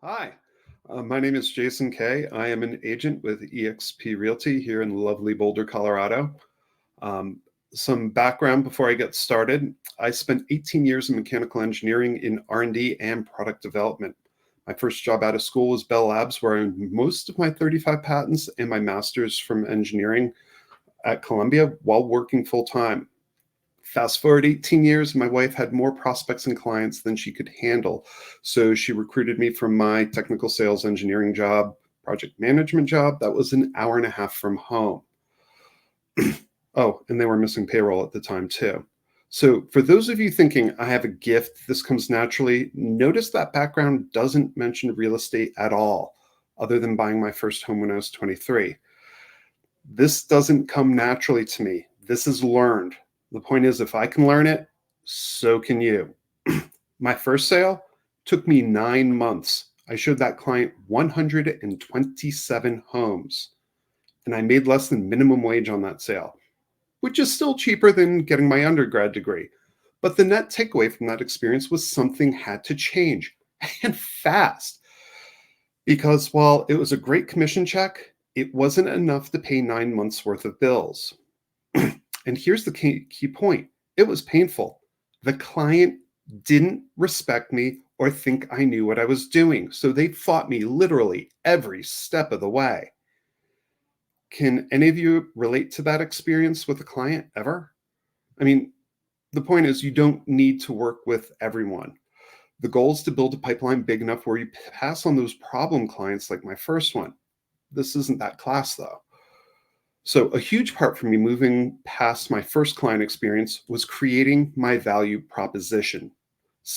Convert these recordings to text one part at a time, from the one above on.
Hi, my name is Jason Kay. I am an agent with eXp Realty here in lovely Boulder, Colorado. Um, some background before I get started. I spent 18 years in mechanical engineering in R&D and product development. My first job out of school was Bell Labs, where I earned most of my 35 patents and my master's from engineering at Columbia while working full-time. Fast forward 18 years, my wife had more prospects and clients than she could handle. So she recruited me from my technical sales engineering job, project management job that was an hour and a half from home. Oh, and they were missing payroll at the time too. So for those of you thinking I have a gift, this comes naturally, notice that background doesn't mention real estate at all, other than buying my first home when I was 23. This doesn't come naturally to me. This is learned. The point is, if I can learn it, so can you. My first sale took me 9 months. I showed that client 127 homes, and I made less than minimum wage on that sale, which is still cheaper than getting my undergrad degree. But the net takeaway from that experience was something had to change, and fast. Because while it was a great commission check, it wasn't enough to pay 9 months worth of bills. And here's the key point. It was painful. The client didn't respect me or think I knew what I was doing. So they fought me literally every step of the way. Can any of you relate to that experience with a client ever? I mean, the point is you don't need to work with everyone. The goal is to build a pipeline big enough where you pass on those problem clients like my first one. This isn't that class though. So a huge part for me moving past my first client experience was creating my value proposition.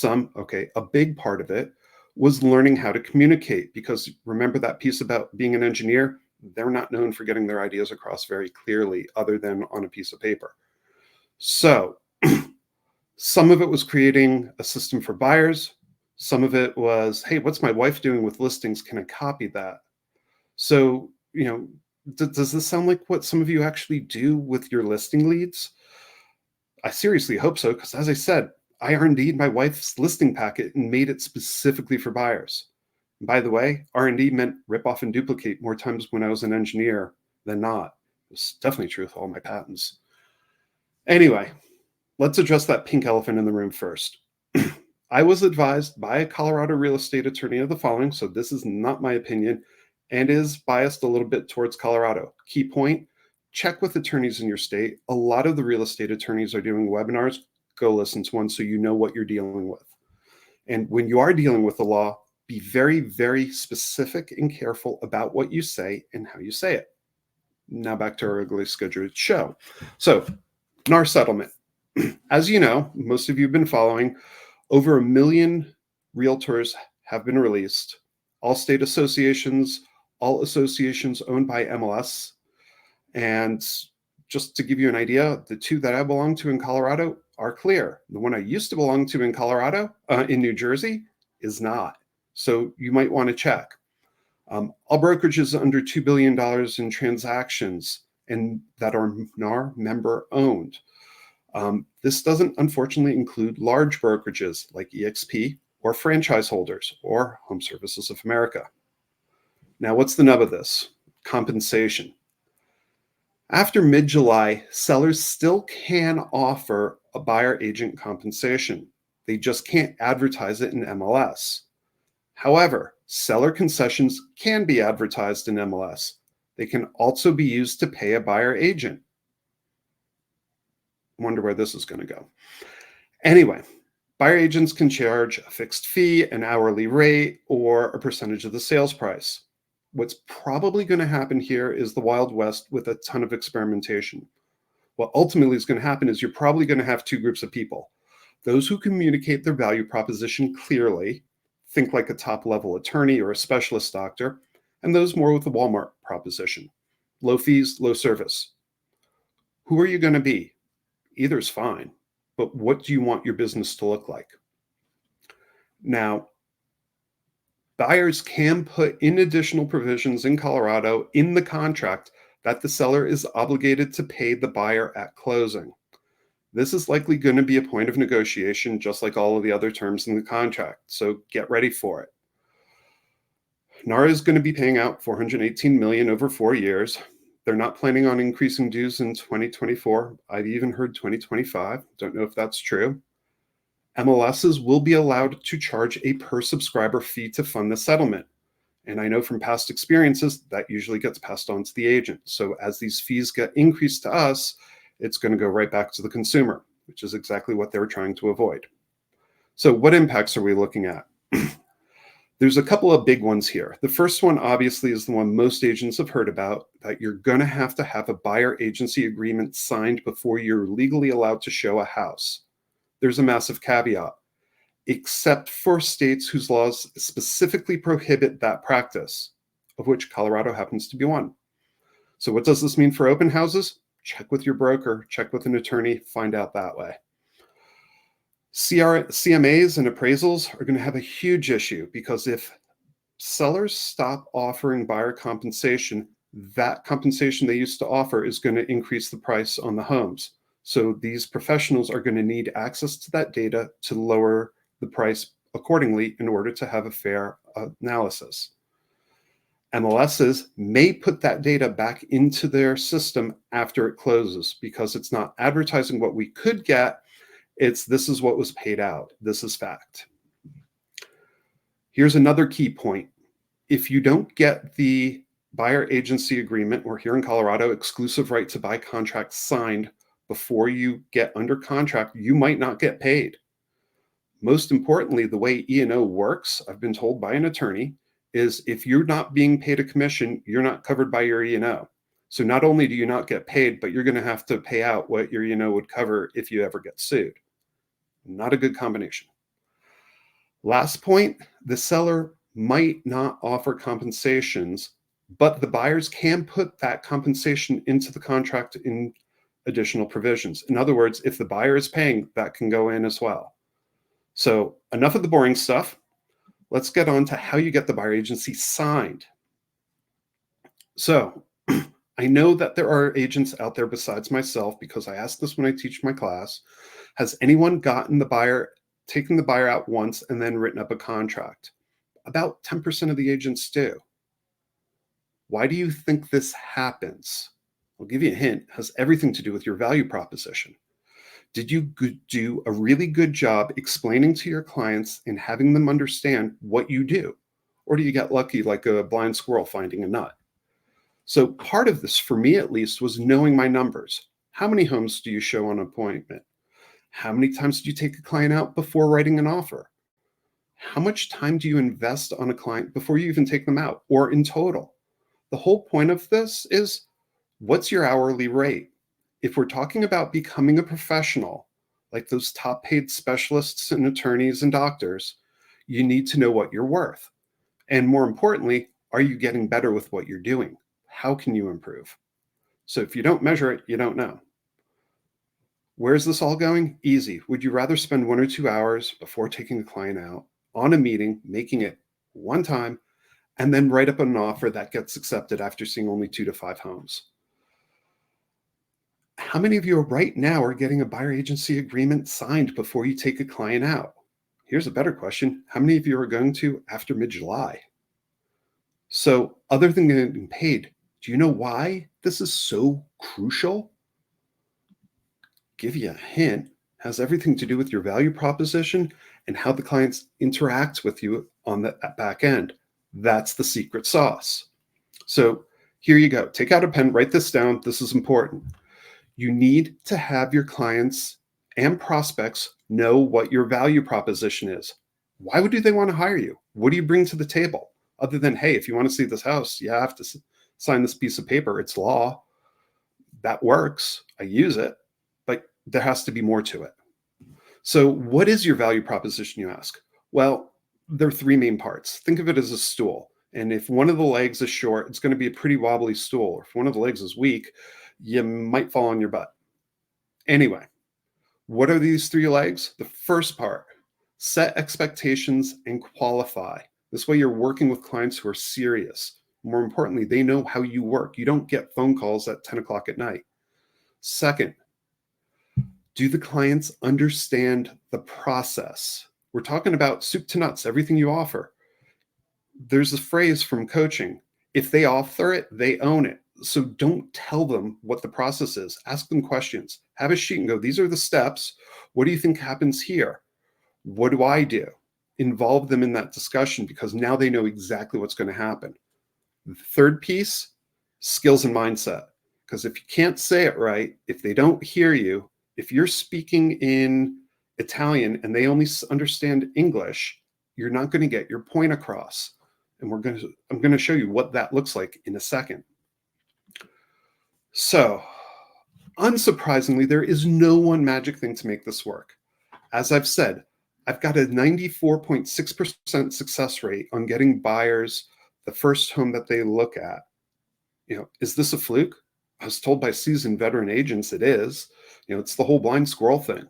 A big part of it was learning how to communicate, because remember that piece about being an engineer? They're not known for getting their ideas across very clearly other than on a piece of paper. So some of it was creating a system for buyers. Some of it was, hey, what's my wife doing with listings? Can I copy that? So, does this sound like what some of you actually do with your listing leads? I seriously hope so, because as I said, I R&D'd my wife's listing packet and made it specifically for buyers. And by the way, R&D meant rip off and duplicate more times when I was an engineer than not. It's definitely true with all my patents. Anyway, let's address that pink elephant in the room first. I was advised by a Colorado real estate attorney of the following, so this is not my opinion, and is biased a little bit towards Colorado. Key point, check with attorneys in your state. A lot of the real estate attorneys are doing webinars. Go listen to one so you know what you're dealing with. And when you are dealing with the law, be very, very specific and careful about what you say and how you say it. Now back to our regularly scheduled show. So, NAR settlement. As you know, most of you have been following, over 1 million realtors have been released. All state associations, all associations owned by MLS. And just to give you an idea, the two that I belong to in Colorado are clear. The one I used to belong to in Colorado, in New Jersey, is not. So you might want to check. All brokerages under $2 billion in transactions and that are NAR member owned. This doesn't unfortunately include large brokerages like eXp or franchise holders or Home Services of America. Now, what's the nub of this? Compensation. After mid-July, sellers still can offer a buyer agent compensation. They just can't advertise it in MLS. However, seller concessions can be advertised in MLS. They can also be used to pay a buyer agent. Wonder where this is going to go. Anyway, buyer agents can charge a fixed fee, an hourly rate, or a percentage of the sales price. What's probably going to happen here is the Wild West with a ton of experimentation. What ultimately is going to happen is you're probably going to have two groups of people. Those who communicate their value proposition clearly, think like a top-level attorney or a specialist doctor, and those more with the Walmart proposition. Low fees, low service. Who are you going to be? Either is fine, but what do you want your business to look like? Now, buyers can put in additional provisions in Colorado in the contract that the seller is obligated to pay the buyer at closing. This is likely going to be a point of negotiation, just like all of the other terms in the contract, so get ready for it. NAR is going to be paying out $418 million over 4 years. They're not planning on increasing dues in 2024. I've even heard 2025. Don't know if that's true. MLSs will be allowed to charge a per subscriber fee to fund the settlement. And I know from past experiences that usually gets passed on to the agent. So as these fees get increased to us, it's going to go right back to the consumer, which is exactly what they were trying to avoid. So what impacts are we looking at? There's a couple of big ones here. The first one obviously is the one most agents have heard about, that you're going to have a buyer agency agreement signed before you're legally allowed to show a house. There's a massive caveat. Except for states whose laws specifically prohibit that practice, of which Colorado happens to be one. So what does this mean for open houses? Check with your broker, check with an attorney, find out that way. CMAs and appraisals are going to have a huge issue, because if sellers stop offering buyer compensation, that compensation they used to offer is going to increase the price on the homes. So these professionals are going to need access to that data to lower the price accordingly in order to have a fair analysis. MLSs may put that data back into their system after it closes, because it's not advertising what we could get. This is what was paid out. This is fact. Here's another key point. If you don't get the buyer agency agreement, or here in Colorado, exclusive right to buy contract signed before you get under contract, you might not get paid. Most importantly, the way E&O works, I've been told by an attorney, is if you're not being paid a commission, you're not covered by your E&O. So not only do you not get paid, but you're going to have to pay out what your E&O would cover if you ever get sued. Not a good combination. Last point, the seller might not offer compensations, but the buyers can put that compensation into the contract in additional provisions. In other words, if the buyer is paying, that can go in as well. So enough of the boring stuff. Let's get on to how you get the buyer agency signed. So I know that there are agents out there besides myself, because I ask this when I teach my class. Has anyone taken the buyer out once and then written up a contract? About 10% of the agents do. Why do you think this happens? I'll give you a hint. It has everything to do with your value proposition. Did you do a really good job explaining to your clients and having them understand what you do? Or do you get lucky like a blind squirrel finding a nut? So part of this, for me at least, was knowing my numbers. How many homes do you show on appointment? How many times do you take a client out before writing an offer? How much time do you invest on a client before you even take them out, or in total? The whole point of this is, what's your hourly rate? If we're talking about becoming a professional, like those top paid specialists and attorneys and doctors, you need to know what you're worth. And more importantly, are you getting better with what you're doing? How can you improve? So if you don't measure it, you don't know. Where's this all going? Easy. Would you rather spend 1 or 2 hours before taking a client out on a meeting, making it one time, and then write up an offer that gets accepted after seeing only 2 to 5 homes? How many of you right now are getting a buyer agency agreement signed before you take a client out? Here's a better question. How many of you are going to after mid-July? So other than getting paid, do you know why this is so crucial? Give you a hint. It has everything to do with your value proposition and how the clients interact with you on the back end. That's the secret sauce. So here you go. Take out a pen, write this down. This is important. You need to have your clients and prospects know what your value proposition is. Why would they want to hire you? What do you bring to the table? Other than, hey, if you want to see this house, you have to sign this piece of paper. It's law. That works. I use it. But there has to be more to it. So what is your value proposition, you ask? Well, there are 3 main parts. Think of it as a stool. And if one of the legs is short, it's going to be a pretty wobbly stool. If one of the legs is weak, you might fall on your butt. Anyway, what are these 3 legs? The first part, set expectations and qualify. This way you're working with clients who are serious. More importantly, they know how you work. You don't get phone calls at 10 o'clock at night. Second, do the clients understand the process? We're talking about soup to nuts, everything you offer. There's a phrase from coaching: if they author it, they own it. So don't tell them what the process is. Ask them questions. Have a sheet and go, these are the steps. What do you think happens here? What do I do? Involve them in that discussion, because now they know exactly what's going to happen. The third piece, skills and mindset. Because if you can't say it right, if they don't hear you, if you're speaking in Italian and they only understand English, you're not going to get your point across. And I'm going to show you what that looks like in a second. So, unsurprisingly, there is no one magic thing to make this work. As I've said, I've got a 94.6% success rate on getting buyers the first home that they look at. Is this a fluke? I was told by seasoned veteran agents it is. It's the whole blind squirrel thing.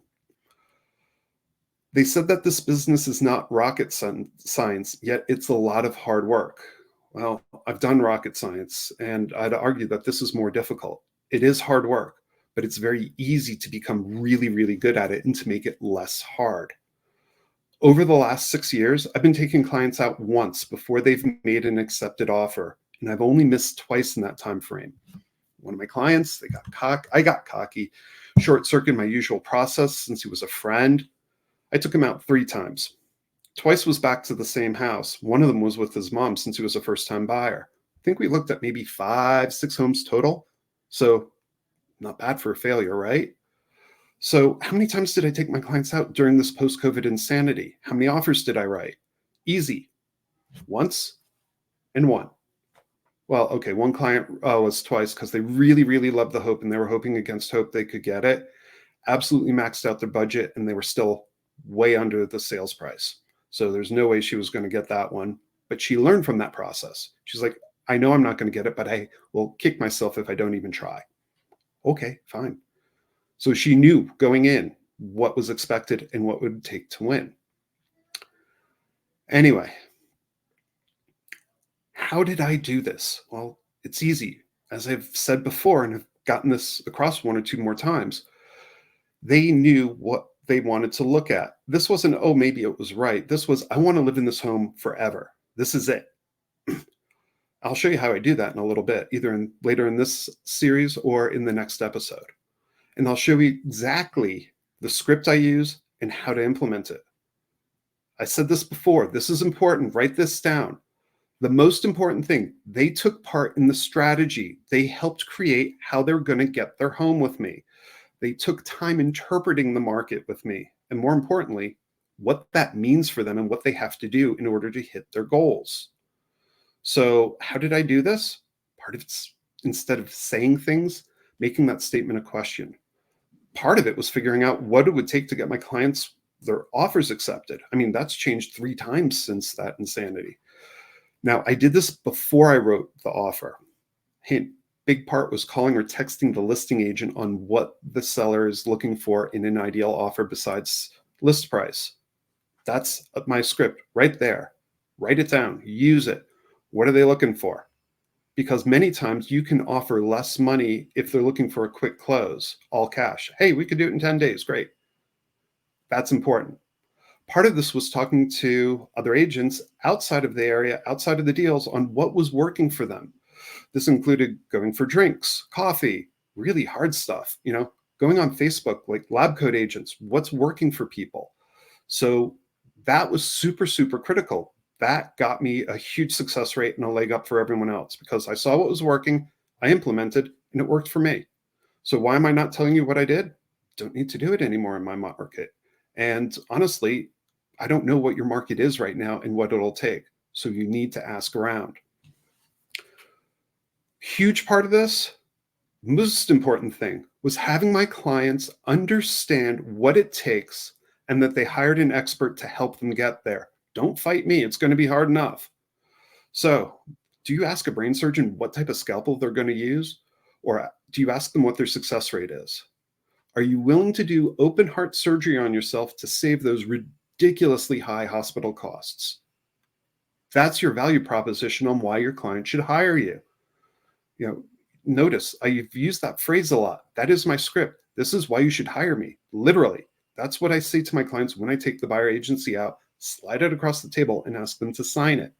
They said that this business is not rocket science, yet it's a lot of hard work. Well, I've done rocket science, and I'd argue that this is more difficult. It is hard work, but it's very easy to become really, really good at it and to make it less hard. Over the last 6 years, I've been taking clients out once before they've made an accepted offer, and I've only missed twice in that time frame. One of my clients, I got cocky, short-circuited my usual process since he was a friend. I took him out 3 times. Twice was back to the same house. One of them was with his mom since he was a first-time buyer. I think we looked at maybe 5, 6 homes total. So not bad for a failure, right? So how many times did I take my clients out during this post-COVID insanity? How many offers did I write? Easy. Once and one. Well, okay, one client was twice because they really, really loved the hope and they were hoping against hope they could get it. Absolutely maxed out their budget and they were still way under the sales price. So there's no way she was going to get that one. But she learned from that process. She's like, I know I'm not going to get it, but I will kick myself if I don't even try. Okay, fine. So she knew going in what was expected and what it would take to win. Anyway, how did I do this? Well, it's easy. As I've said before, and have gotten this across 1 or 2 more times, they knew what they wanted to look at. This wasn't, oh, maybe it was right. This was, I want to live in this home forever. This is it. I'll show you how I do that in a little bit, either later in this series or in the next episode. And I'll show you exactly the script I use and how to implement it. I said this before. This is important. Write this down. The most important thing, they took part in the strategy. They helped create how they're going to get their home with me. They took time interpreting the market with me. And more importantly, what that means for them and what they have to do in order to hit their goals. So how did I do this? Part of it's, instead of saying things, making that statement a question. Part of it was figuring out what it would take to get my clients their offers accepted. I mean, that's changed 3 times since that insanity. Now, I did this before I wrote the offer. Hint, big part was calling or texting the listing agent on what the seller is looking for in an ideal offer besides list price. That's my script right there. Write it down, use it. What are they looking for? Because many times you can offer less money if they're looking for a quick close, all cash. Hey, we could do it in 10 days. Great. That's important. Part of this was talking to other agents outside of the area, outside of the deals, on what was working for them. This included going for drinks, coffee, really hard stuff, going on Facebook, like lab coat agents, what's working for people. So that was super, super critical. That got me a huge success rate and a leg up for everyone else because I saw what was working, I implemented, and it worked for me. So why am I not telling you what I did? Don't need to do it anymore in my market. And honestly, I don't know what your market is right now and what it'll take. So you need to ask around. Huge part of this, most important thing, was having my clients understand what it takes and that they hired an expert to help them get there. Don't fight me. It's going to be hard enough. So do you ask a brain surgeon what type of scalpel they're going to use? Or do you ask them what their success rate is? Are you willing to do open heart surgery on yourself to save those ridiculously high hospital costs? That's your value proposition on why your client should hire you. Notice I've used that phrase a lot. That is my script. This is why you should hire me. Literally. That's what I say to my clients when I take the buyer agency out, slide it across the table and ask them to sign it.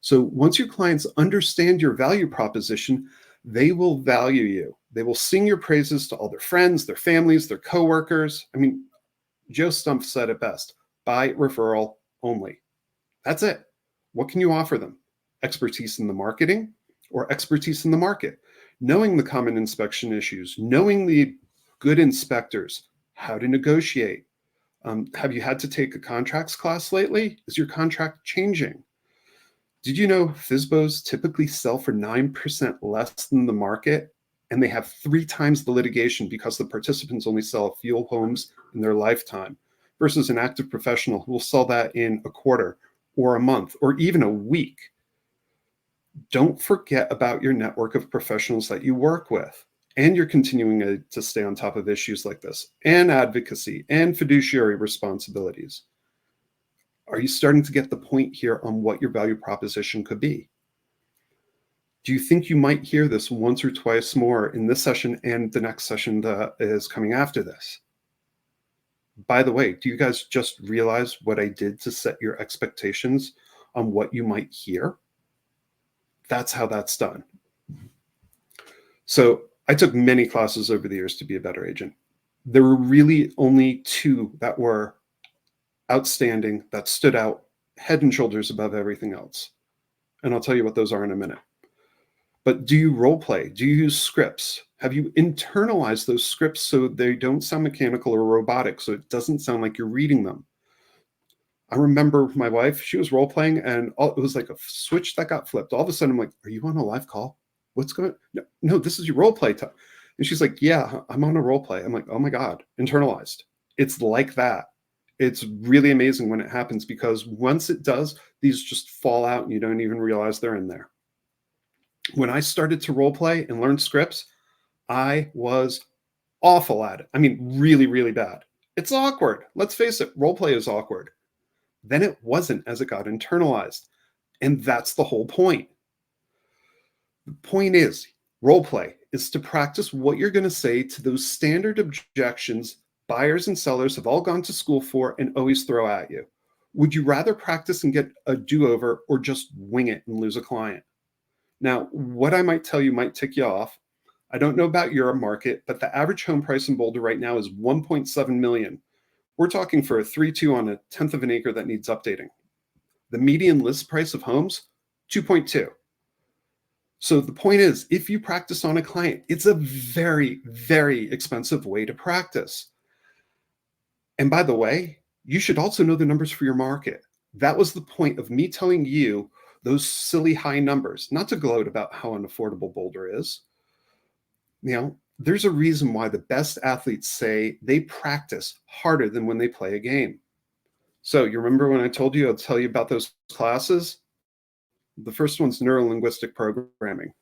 So once your clients understand your value proposition, they will value you. They will sing your praises to all their friends, their families, their coworkers. I mean, Joe Stump said it best, by referral only. That's it. What can you offer them? Expertise in the marketing or expertise in the market? Knowing the common inspection issues, knowing the good inspectors, how to negotiate. Have you had to take a contracts class lately? Is your contract changing? Did you know FSBOs typically sell for 9% less than the market? And they have 3 times the litigation because the participants only sell a few homes in their lifetime versus an active professional who will sell that in a quarter or a month or even a week. Don't forget about your network of professionals that you work with. And you're continuing to stay on top of issues like this, and advocacy and fiduciary responsibilities. Are you starting to get the point here on what your value proposition could be? Do you think you might hear this once or twice more in this session and the next session that is coming after this? By the way, do you guys just realize what I did to set your expectations on what you might hear? That's how that's done. So I took many classes over the years to be a better agent. There were really only 2 that were outstanding, that stood out head and shoulders above everything else. And I'll tell you what those are in a minute. But do you role play? Do you use scripts? Have you internalized those scripts so they don't sound mechanical or robotic, so it doesn't sound like you're reading them? I remember my wife, she was role playing, and it was like a switch that got flipped. All of a sudden, I'm like, are you on a live call? What's going on? No, this is your role play time. And she's like, yeah, I'm on a role play. I'm like, oh my God, internalized. It's like that. It's really amazing when it happens, because once it does, these just fall out and you don't even realize they're in there. When I started to role play and learn scripts, I was awful at it. I mean, really, really bad. It's awkward. Let's face it, role play is awkward. Then it wasn't as it got internalized. And that's the whole point. The point is, role play is to practice what you're going to say to those standard objections buyers and sellers have all gone to school for and always throw at you. Would you rather practice and get a do-over, or just wing it and lose a client? Now, what I might tell you might tick you off. I don't know about your market, but the average home price in Boulder right now is $1.7 million. We're talking for a 3-2 on a tenth of an acre that needs updating. The median list price of homes, 2.2. So the point is, if you practice on a client, it's a very, very expensive way to practice. And by the way, you should also know the numbers for your market. That was the point of me telling you those silly high numbers, not to gloat about how unaffordable Boulder is. You know, there's a reason why the best athletes say they practice harder than when they play a game. So you remember when I told you I'd tell you about those classes? The first one's Neurolinguistic programming.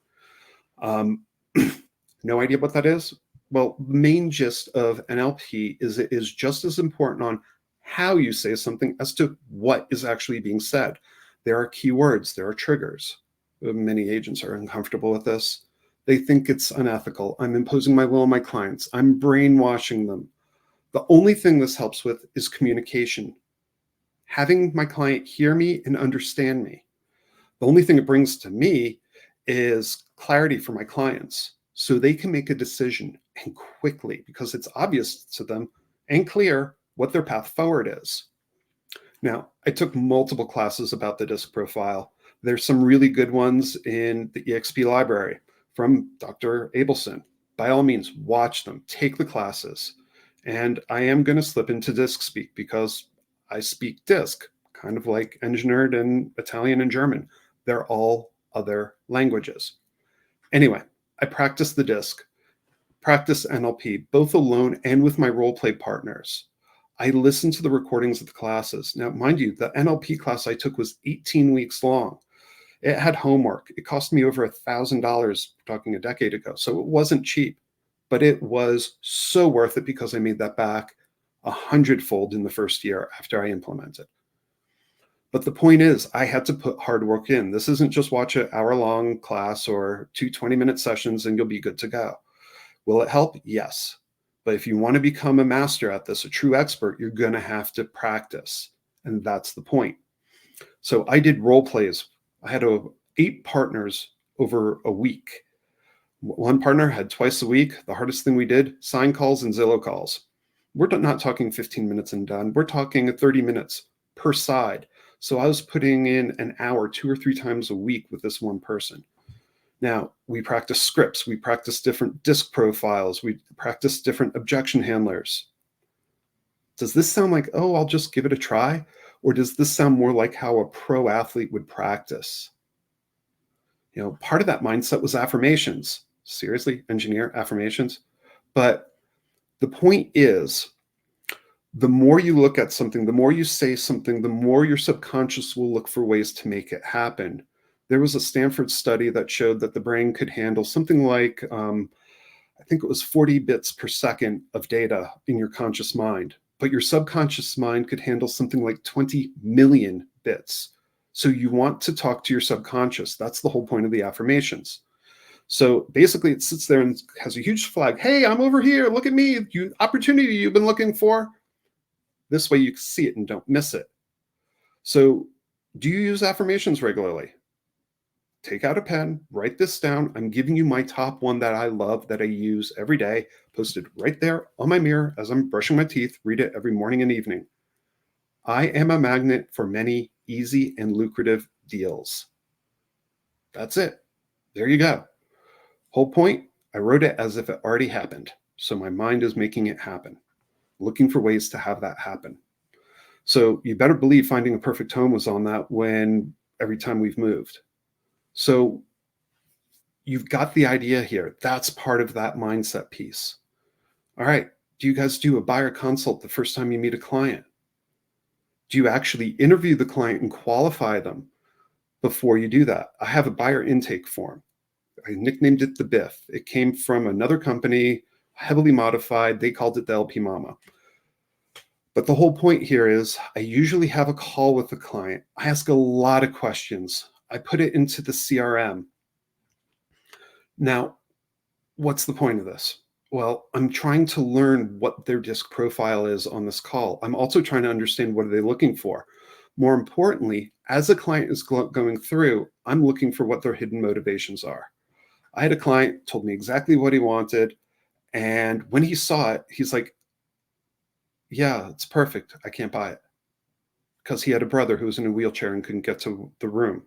No idea what that is? Well, the main gist of NLP is it is just as important on how you say something as to what is actually being said. There are keywords, there are triggers. Many agents are uncomfortable with this. They think it's unethical. I'm imposing my will on my clients. I'm brainwashing them. The only thing this helps with is communication. Having my client hear me and understand me. The only thing it brings to me is clarity for my clients, so they can make a decision, and quickly, because it's obvious to them and clear what their path forward is. Now, I took multiple classes about the DISC profile. There's some really good ones in the EXP library from Dr. Abelson. By all means, watch them, take the classes. And I am going to slip into DISC speak, because I speak DISC, kind of like Engineered and Italian and German. They're all other languages. Anyway, I practice the DISC, practice NLP, both alone and with my role play partners. I listen to the recordings of the classes. Now, mind you, the NLP class I took was 18 weeks long. It had homework. It cost me over $1,000, talking a decade ago. So it wasn't cheap, but it was so worth it, because I made that back 100-fold in the first year after I implemented. But the point is, I had to put hard work in. This isn't just watch an hour-long class or 2 20-minute sessions and you'll be good to go. Will it help? Yes. But if you want to become a master at this, a true expert, you're going to have to practice. And that's the point. So I did role plays I had 8 partners over a week. One partner had twice a week. The hardest thing we did, sign calls and Zillow calls. We're not talking 15 minutes and done. We're talking 30 minutes per side. So I was putting in an hour 2 or 3 times a week with this one person. Now, we practice scripts. We practice different disc profiles. We practice different objection handlers. Does this sound like, oh, I'll just give it a try? Or does this sound more like how a pro athlete would practice? Part of that mindset was affirmations. Seriously, engineer affirmations. But the point is, the more you look at something, the more you say something, the more your subconscious will look for ways to make it happen. There was a Stanford study that showed that the brain could handle something like, I think it was 40 bits per second of data in your conscious mind, but your subconscious mind could handle something like 20 million bits. So you want to talk to your subconscious. That's the whole point of the affirmations. So basically it sits there and has a huge flag. Hey, I'm over here. Look at me. Opportunity you've been looking for. This way you can see it and don't miss it. So do you use affirmations regularly? Take out a pen, write this down. I'm giving you my top one that I love, that I use every day, posted right there on my mirror as I'm brushing my teeth. Read it every morning and evening. I am a magnet for many easy and lucrative deals. That's it. There you go. Whole point, I wrote it as if it already happened. So my mind is making it happen, looking for ways to have that happen. So you better believe finding a perfect home was on that every time we've moved. So you've got the idea here. That's part of that mindset piece. All right. Do you guys do a buyer consult the first time you meet a client? Do you actually interview the client and qualify them before you do that? I have a buyer intake form. I nicknamed it the BIF. It came from another company, heavily modified. They called it the LP Mama. But the whole point here is I usually have a call with the client. I ask a lot of questions. I put it into the CRM. Now, what's the point of this? Well, I'm trying to learn what their disc profile is on this call. I'm also trying to understand what are they looking for. More importantly, as a client is going through, I'm looking for what their hidden motivations are. I had a client told me exactly what he wanted. And when he saw it, he's like, yeah, it's perfect. I can't buy it. Because he had a brother who was in a wheelchair and couldn't get to the room.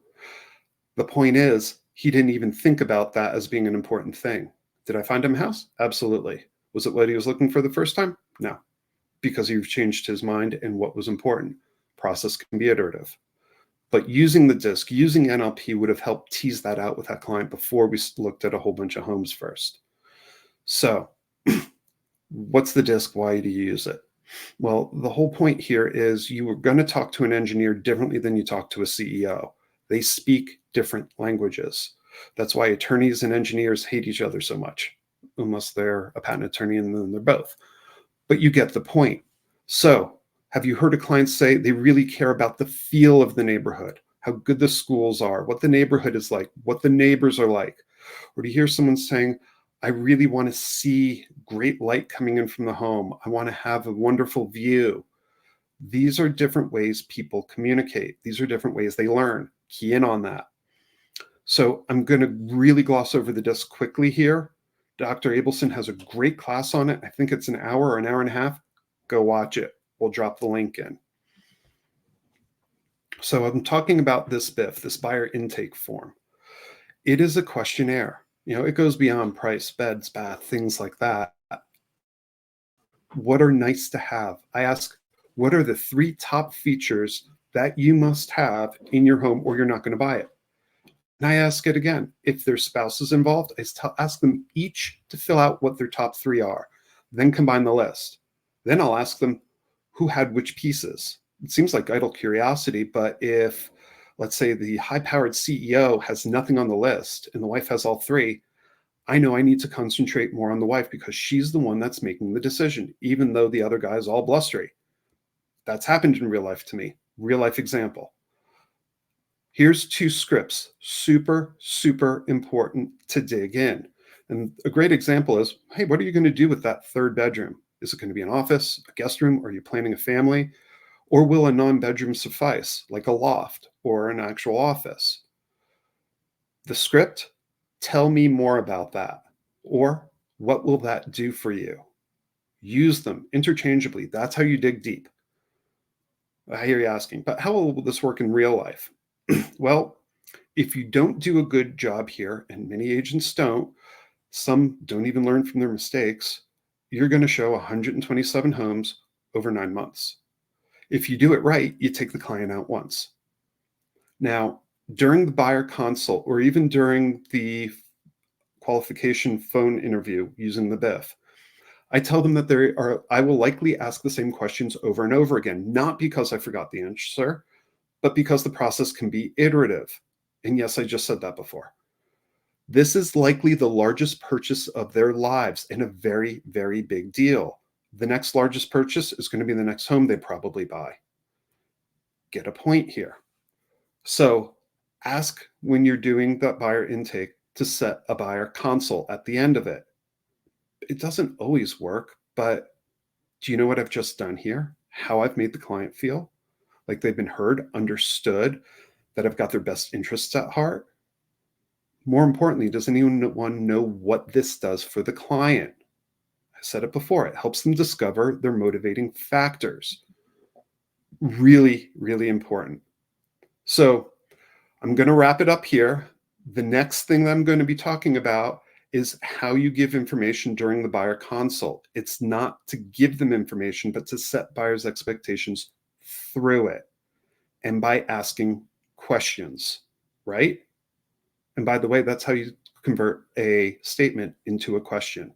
The point is, he didn't even think about that as being an important thing. Did I find him a house? Absolutely. Was it what he was looking for the first time? No, because he changed his mind and what was important. Process can be iterative. But using the disc, using NLP would have helped tease that out with that client before we looked at a whole bunch of homes first. So what's the disc? Why do you use it? Well, the whole point here is you are going to talk to an engineer differently than you talk to a CEO. They speak different languages. That's why attorneys and engineers hate each other so much, unless they're a patent attorney and then they're both. But you get the point. So have you heard a client say they really care about the feel of the neighborhood, how good the schools are, what the neighborhood is like, what the neighbors are like? Or do you hear someone saying, I really want to see great light coming in from the home. I want to have a wonderful view. These are different ways people communicate. These are different ways they learn. Key in on that. So I'm going to really gloss over the disc quickly here. Dr. Abelson has a great class on it. I think it's an hour or an hour and a half. Go watch it. We'll drop the link in. So I'm talking about this BIF, this buyer intake form. It is a questionnaire. It goes beyond price, beds, bath, things like that. What are nice to have? I ask, what are the 3 top features that you must have in your home or you're not going to buy it? And I ask it again. If their spouse is involved, I ask them each to fill out what their top 3 are, then combine the list. Then I'll ask them who had which pieces. It seems like idle curiosity, but if, let's say, the high-powered CEO has nothing on the list and the wife has all 3, I know I need to concentrate more on the wife because she's the one that's making the decision, even though the other guy is all blustery. That's happened in real life to me. Real life example. Here's 2 scripts, super, super important to dig in. And a great example is, hey, what are you going to do with that 3rd bedroom? Is it going to be an office, a guest room? Are you planning a family? Or will a non-bedroom suffice, like a loft or an actual office? The script, tell me more about that. Or what will that do for you? Use them interchangeably. That's how you dig deep. I hear you asking, but how will this work in real life? Well, if you don't do a good job here, and many agents don't, some don't even learn from their mistakes, you're going to show 127 homes over 9 months. If you do it right, you take the client out once. Now, during the buyer consult, or even during the qualification phone interview using the BIF, I tell them that I will likely ask the same questions over and over again, not because I forgot the answer, but because the process can be iterative. And yes, I just said that before. This is likely the largest purchase of their lives and a very, very big deal. The next largest purchase is going to be the next home they probably buy. Get a point here. So ask when you're doing that buyer intake to set a buyer consult at the end of it. It doesn't always work, but do you know what I've just done here? How I've made the client feel like they've been heard, understood, that I've got their best interests at heart. More importantly, does anyone know what this does for the client? I said it before, it helps them discover their motivating factors. Really, really important. So I'm going to wrap it up here. The next thing that I'm going to be talking about is how you give information during the buyer consult. It's not to give them information, but to set buyers' expectations through it, and by asking questions, right? And by the way, that's how you convert a statement into a question,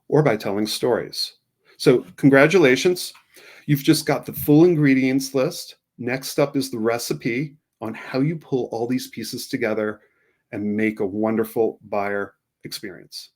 or by telling stories. So congratulations. You've just got the full ingredients list. Next up is the recipe on how you pull all these pieces together and make a wonderful buyer experience.